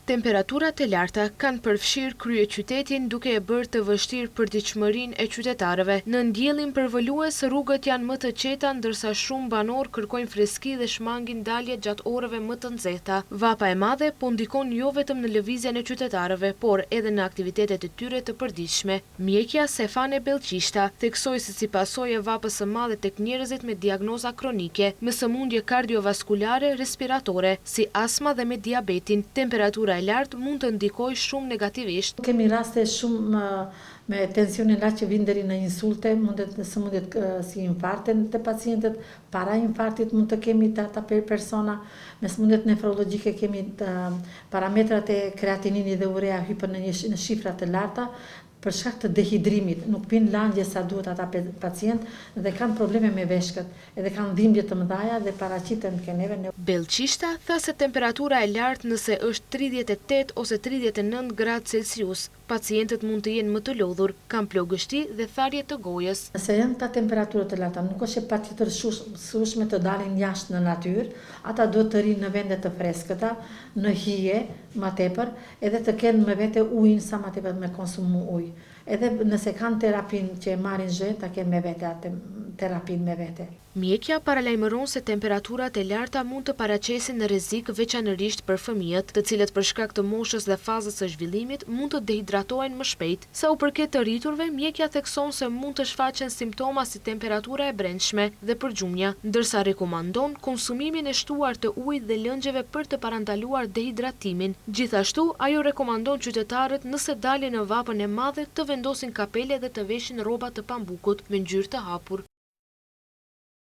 Temperaturat e larta kanë përfshirë kryeqytetin duke e bërë të vështirë përditshmërinë e qytetarëve. Në ndjellin përvolues rrugët janë më të qeta ndërsa shumë banor kërkojnë freski dhe shmangin dalje gjatë orëve më të nxehta. Vapa e madhe po ndikon jo vetëm në lëvizjen e qytetarëve, por edhe në aktivitetet e tyre të përditshme. Mjekja Sefane Bellqishta theksoi se si pasojë e vapës së madhe tek njerëzit me diagnoza kronike, me sëmundje kardiovaskulare, respiratore, si astma dhe me diabetin, temperatura e lartë mund të ndikojë shumë negativisht. Kemi raste shumë me tensionin lart që vinë deri në insulte, sëmundjet si infarte të pacientët, para infarktit mund të kemi të ata persona, me sëmundjet nefrologjike kemi parametrat e kreatinini dhe urea hypën në shifra të larta, për shkak të dehidrimit, nuk pinë langje sa duhet ata pacient dhe kanë probleme me veshkët, edhe kanë dhimbje të mëdha dhe paraqiten ke neve. Bellqishta tha se temperatura e lartë nëse është 38 ose 39 gradë Celsius, pacientët mund të jenë më të lodhur, kanë plogështi dhe tharje të gojës. Nëse janë ta temperaturët të larta, nuk është patjetër shushme të dalin jashtë në natyrë, ata duhet të rinë në vende të freskëta, në hije më tepër, edhe të kenë me vete ujin sa më tepër me konsumu ujë. Edhe nëse kanë terapin që e marrin zhe, ta kenë me vete atë terapin me vete. Mjekja paralajmëron se temperaturat e larta mund të paraqesin në rrezik veçanërisht për fëmijët, të cilët për shkak të moshës dhe fazës së zhvillimit mund të dehidratohen më shpejt. Sa u përket të rriturve, mjekja thekson se mund të shfaqen simptoma si temperatura e brendshme dhe përgjumja, ndërsa rekomandon konsumimin e shtuar të ujit dhe lëngjeve për të parandaluar dehidratimin. Gjithashtu, ajo rekomandon qytetarët nëse dalin në vapën e madhe të vendosin kapele dhe të veshin rroba të pambukut me ngjyrë të hapur.